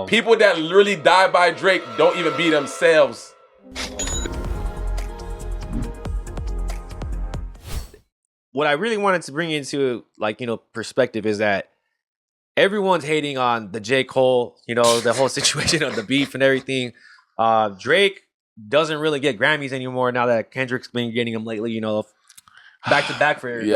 People that literally die by Drake don't even be themselves. What I really wanted to bring into perspective is that everyone's hating on the J. Cole, the whole situation of the beef and everything. Drake doesn't really get Grammys anymore now that Kendrick's been getting them lately, back to back for the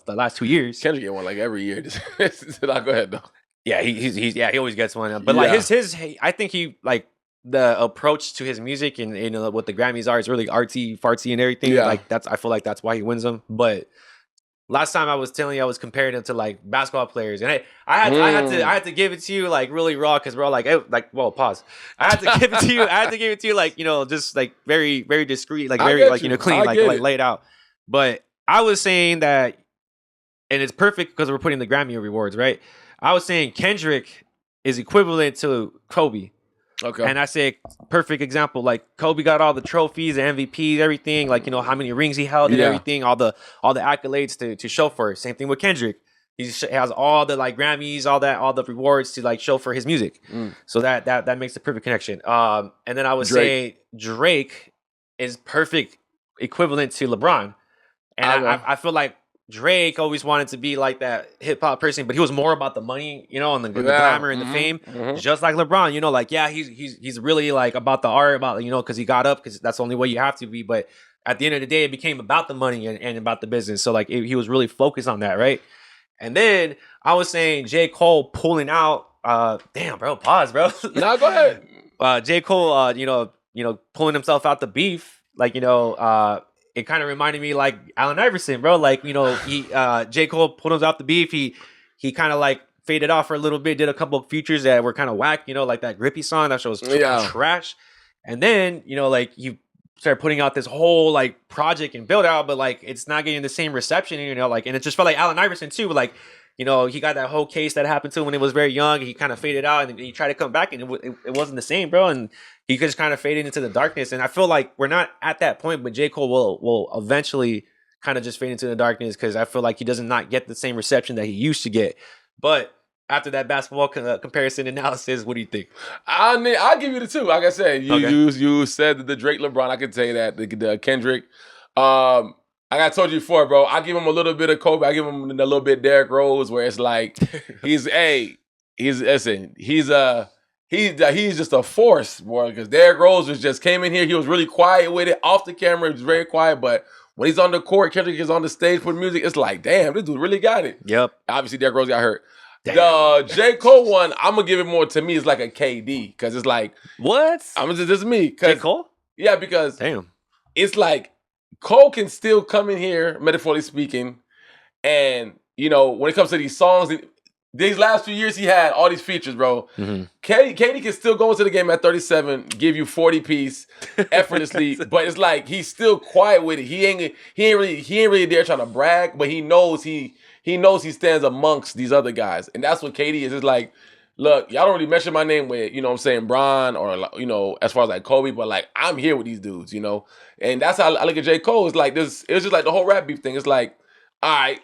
last 2 years. Kendrick get one like every year. Go ahead though. Yeah, he always gets one. But like his I think he like the approach to his music and what the Grammys are is really artsy, fartsy, and everything. Yeah. Like I feel like that's why he wins them. But last time I was telling you, I was comparing him to like basketball players, and I had to give it to you like really raw because we're all pause. I had to give it to you. I had to give it to you like just like very very discreet, like very clean, like laid out. But I was saying that, and it's perfect because we're putting the Grammy rewards, right? I was saying Kendrick is equivalent to Kobe. Okay. And I said, perfect example. Like Kobe got all the trophies, the MVPs, everything. Like how many rings he held and everything, all the accolades to show for it. Same thing with Kendrick. He has all the like Grammys, all the rewards to like show for his music. So that makes the perfect connection. And then I would say Drake is perfect equivalent to LeBron. And I feel like Drake always wanted to be like that hip hop person, but he was more about the money, and the glamour and the fame, just like LeBron. He's really like about the art, about because he got up, because that's the only way you have to be. But at the end of the day, it became about the money and about the business. So like he was really focused on that, right? And then I was saying J. Cole pulling out. Damn, bro, pause, bro. No, go ahead. J. Cole, pulling himself out the beef, it kind of reminded me like Allen Iverson, bro. Like, he J. Cole pulled him out the beef. He kind of like faded off for a little bit, did a couple of features that were kind of whack, like that Grippy song. That show was trash. And then, he started putting out this whole like project and build out, but like it's not getting the same reception, and it just felt like Allen Iverson too. Like, he got that whole case that happened to him when he was very young. He kind of faded out, and he tried to come back, and it wasn't the same, bro. And he just kind of faded into the darkness. And I feel like we're not at that point, but J. Cole will eventually kind of just fade into the darkness, because I feel like he doesn't not get the same reception that he used to get. But after that basketball comparison analysis, what do you think? I'll give you the two. Like I said, you said the Drake LeBron. I could say that the Kendrick. Like I told you before, bro, I give him a little bit of Kobe. I give him a little bit Derrick Rose, where it's like he's just a force, boy. Because Derrick Rose just came in here. He was really quiet with it. Off the camera, he was very quiet. But when he's on the court, Kendrick is on the stage putting music. It's like, damn, this dude really got it. Yep. Obviously, Derrick Rose got hurt. Damn. The J. Cole one, I'm gonna give it more to me. It's like a KD, because it's like what? This is me. J. Cole? Yeah, because damn, it's like Cole can still come in here, metaphorically speaking, and when it comes to these songs, these last few years he had all these features, bro. KD can still go into the game at 37, give you 40 piece effortlessly, but it's like he's still quiet with it. He ain't really there trying to brag, but he knows he stands amongst these other guys, and that's what KD is. It's like, look, y'all don't really mention my name with, Bron or, as far as like Kobe, but like I'm here with these dudes, and that's how I look at J. Cole. It's like this. It was just like the whole rap beef thing. It's like, all right,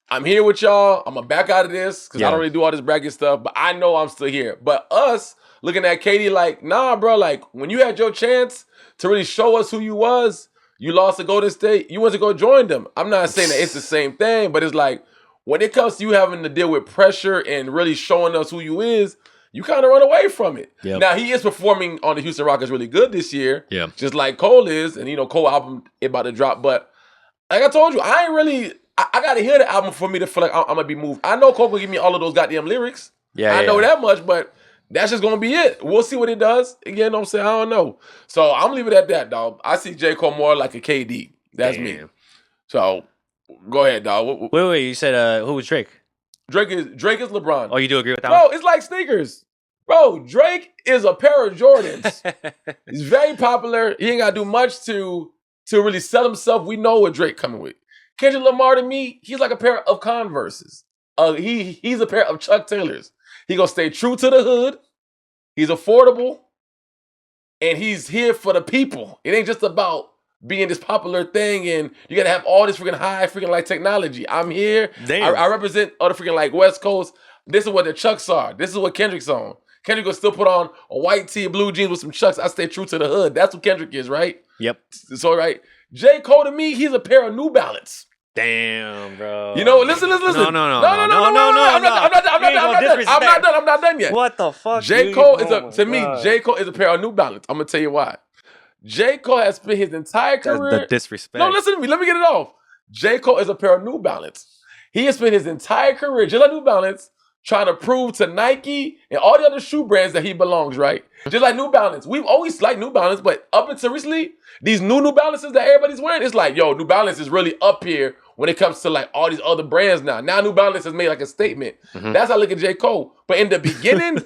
I'm here with y'all. I'm gonna back out of this because I don't really do all this bragging stuff, but I know I'm still here. But us looking at KD like, nah, bro, like when you had your chance to really show us who you was, you lost to Golden State. You went to go join them. I'm not saying that it's the same thing, but it's like when it comes to you having to deal with pressure and really showing us who you is, you kind of run away from it. Yep. Now, he is performing on the Houston Rockets really good this year, just like Cole is, and, Cole album about to drop. But like I told you, I got to hear the album for me to feel like I'm going to be moved. I know Cole will give me all of those goddamn lyrics. I know that much, but that's just going to be it. We'll see what it does. Again, you know what I'm saying? I don't know. So I'm leaving it at that, dog. I see J. Cole more like a KD. That's me. So go ahead, dog. Wait. You said who was Drake? Drake is LeBron. Oh, you do agree with that one? Bro, it's like sneakers. Bro, Drake is a pair of Jordans. He's very popular. He ain't got to do much to really sell himself. We know what Drake coming with. Kendrick Lamar, to me, he's like a pair of Converses. He's a pair of Chuck Taylors. He gonna stay true to the hood. He's affordable. And he's here for the people. It ain't just about being this popular thing and you gotta have all this freaking high freaking like technology. I'm here. I represent other freaking like West Coast. This is what the Chucks are. This is what Kendrick's on. Kendrick will still put on a white tee, blue jeans with some Chucks. I stay true to the hood. That's what Kendrick is, right? Yep. So, right. J. Cole, to me, he's a pair of New Balance. Damn, bro. You know, listen. No. I'm not done yet. What the fuck? J. Cole J. Cole is a pair of New Balance. I'm gonna tell you why. J. Cole has spent his entire career. That's the disrespect. No, listen to me. Let me get it off. J. Cole is a pair of New Balance. He has spent his entire career, just like New Balance, trying to prove to Nike and all the other shoe brands that he belongs, right? Just like New Balance. We've always liked New Balance, but up until recently, these New Balances that everybody's wearing, it's like, yo, New Balance is really up here when it comes to like all these other brands now. Now New Balance has made like a statement. That's how I look at J. Cole. But in the beginning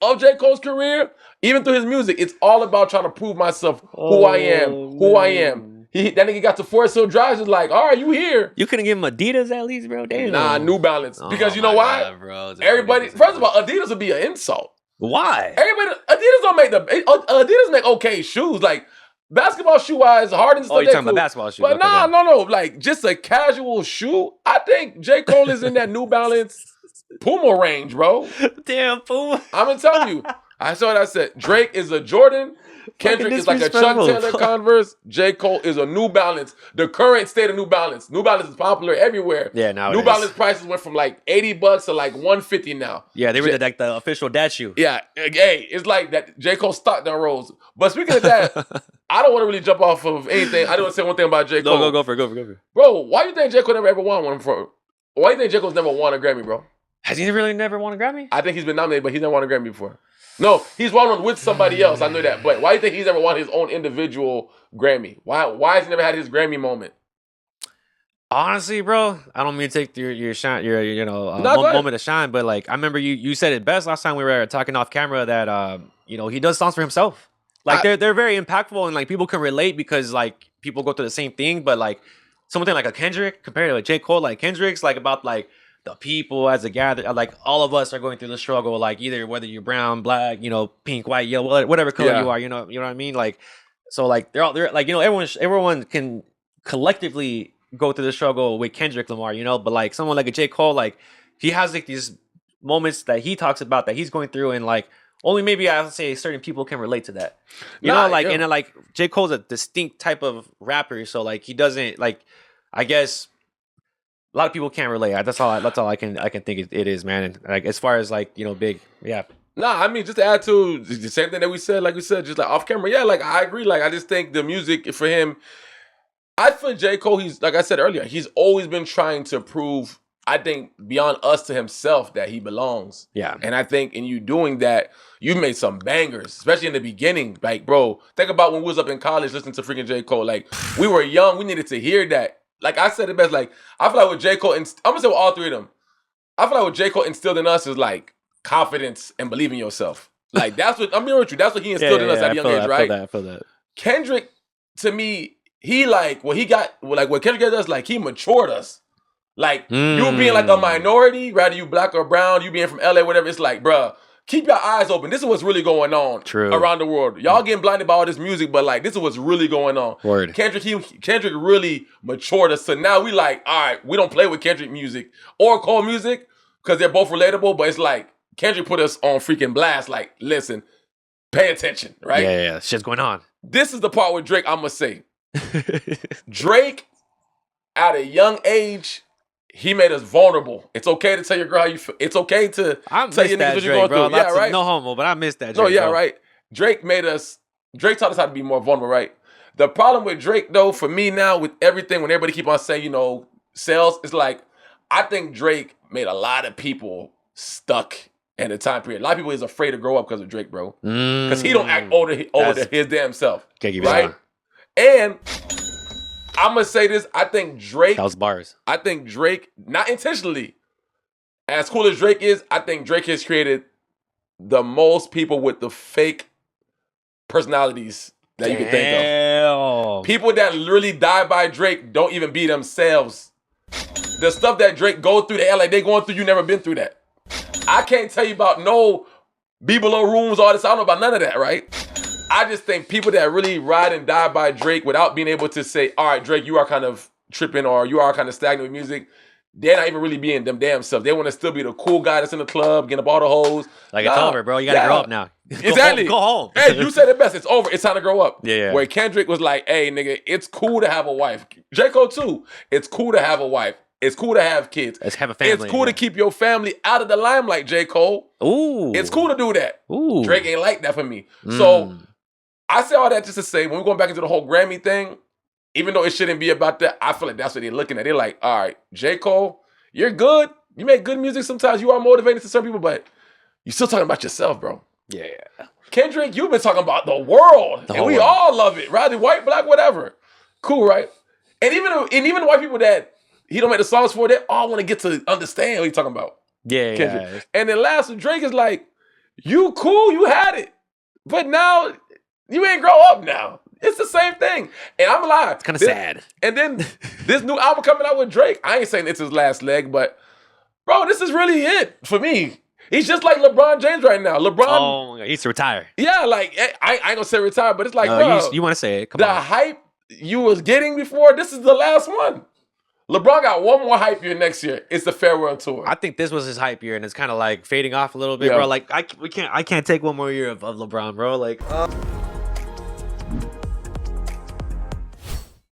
of J. Cole's career, even through his music, it's all about trying to prove myself who I am. That nigga got to Forest Hill Drive, just like, all right, you here. You couldn't give him Adidas at least, bro. Damn. Nah, New Balance. Because you know why? God, bro. Everybody, first of all, Adidas would be an insult. Why? Adidas make okay shoes. Like, basketball shoe wise, Harden stuff. Oh, you're talking about basketball shoes. But no. Like, just a casual shoe. I think J. Cole is in that New Balance Puma range, bro. Damn, Puma. I'm going to tell you. I saw what I said. Drake is a Jordan. Kendrick is like a Chuck Taylor Converse. J. Cole is a New Balance. The current state of New Balance. New Balance is popular everywhere. Yeah, now New Balance prices went from like $80 to like $150 now. Yeah, they were like the official dad shoe. Yeah, hey, it's like that. J. Cole stock done rose. But speaking of that, I don't want to really jump off of anything. I don't want to say one thing about J. Cole. Go for it. Bro, why do you think J. Cole never ever won one for? Why do you think J. Cole's never won a Grammy, bro? Has he really never won a Grammy? I think he's been nominated, but he's never won a Grammy before. No, he's won one with somebody else. I know that. But why do you think he's ever won his own individual Grammy? Why has he never had his Grammy moment? Honestly, bro, I don't mean to take your shine, moment to shine, but like I remember you said it best last time we were talking off camera that he does songs for himself. Like they're very impactful and like people can relate because like people go through the same thing, but like something like a Kendrick compared to a J. Cole, like Kendrick's like about like the people as a gather, like all of us are going through the struggle, like either whether you're brown, black, pink, white, yellow, whatever color you are, you know what I mean? Like, so like they're like, everyone can collectively go through the struggle with Kendrick Lamar, but like someone like a J. Cole, like he has like these moments that he talks about that he's going through and like only maybe I would say certain people can relate to that, and then like J. Cole's a distinct type of rapper. So like he doesn't like, I guess, a lot of people can't relate. That's all I can think it is, man. And like as far as like big, yeah. Nah, I mean just to add to the same thing that we said, just like off camera. Yeah, like I agree. Like I just think the music for him. I feel J. Cole. He's like I said earlier. He's always been trying to prove. I think beyond us to himself that he belongs. Yeah. And I think in you doing that, you made some bangers, especially in the beginning. Like, bro, think about when we was up in college listening to freaking J. Cole. Like we were young. We needed to hear that. Like I said it best, like I feel like with J. Cole, I'm gonna say with all three of them, I feel like what J. Cole instilled in us is like confidence and believe in yourself. Like that's what I'm being with you. That's what he instilled in us at a young age, right? I feel that. Kendrick, to me, he like what Kendrick did us, like he matured us. Like you being like a minority, rather you black or brown, you being from LA, whatever. It's like, bruh, keep your eyes open. This is what's really going on around the world. Y'all getting blinded by all this music, but like this is what's really going on. Word. Kendrick really matured us. So now we like, all right, we don't play with Kendrick music or Cole music because they're both relatable, but it's like Kendrick put us on freaking blast. Like, listen, pay attention, right? Yeah. Shit's going on. This is the part with Drake I'm gonna say. Drake, at a young age, he made us vulnerable. It's okay to tell your girl how you feel. It's okay to tell your niggas what you're going through. Yeah, right? No homo, but I miss that Drake. No, yeah, bro. right. Drake taught us how to be more vulnerable, right? The problem with Drake, though, for me now, with everything, when everybody keep on saying, sales, it's like, I think Drake made a lot of people stuck in a time period. A lot of people is afraid to grow up because of Drake, bro. Because he don't act older than his damn self. Can't give you right? And I'm going to say this. I think Drake... That was bars. I think Drake, not intentionally, as cool as Drake is, I think Drake has created the most people with the fake personalities that you can think of. People that literally die by Drake don't even be themselves. The stuff that Drake go through, they going through, you never been through that. I can't tell you about no be below rooms, all this. I don't know about none of that, right? I just think people that really ride and die by Drake without being able to say, all right, Drake, you are kind of tripping or you are kind of stagnant with music. they're not even really being them damn self. They want to still be the cool guy that's in the club, getting up all the hoes. Like, it's over, bro. You gotta grow up now. Exactly. Go home. Hey, you said it best. It's over. It's time to grow up. Yeah. Where Kendrick was like, hey, nigga, it's cool to have a wife. J. Cole, too. It's cool to have a wife. It's cool to have kids. Let's have a family. It's cool to keep your family out of the limelight, J. Cole. Ooh. It's cool to do that. Ooh. Drake ain't like that for me. So I say all that just to say, when we're going back into the whole Grammy thing, even though it shouldn't be about that, I feel like that's what they're looking at. They're like, all right, J. Cole, you're good. You make good music sometimes. You are motivated to some people, but you're still talking about yourself, bro. Yeah. Kendrick, you've been talking about the world. And we all love it. Rather white, black, whatever. Cool, right? And even the white people that he don't make the songs for, they all want to get to understand what he's talking about. Yeah, Kendrick. yeah. And then last, Drake is like, you cool, you had it. But now, you ain't grow up now. It's the same thing. And I'm lying. It's kind of sad. And then this new album coming out with Drake, I ain't saying it's his last leg, but bro, this is really it for me. He's just like LeBron James right now. LeBron. Oh, he needs to retire. Yeah, like, I ain't gonna say retire, but it's like, bro. You want to say it. Come the on. hype you was getting before, this is the last one. LeBron got one more hype year next year. It's the farewell tour. I think this was his hype year, and it's kind of like fading off a little bit, bro. Like I can't take one more year of LeBron, bro. Like.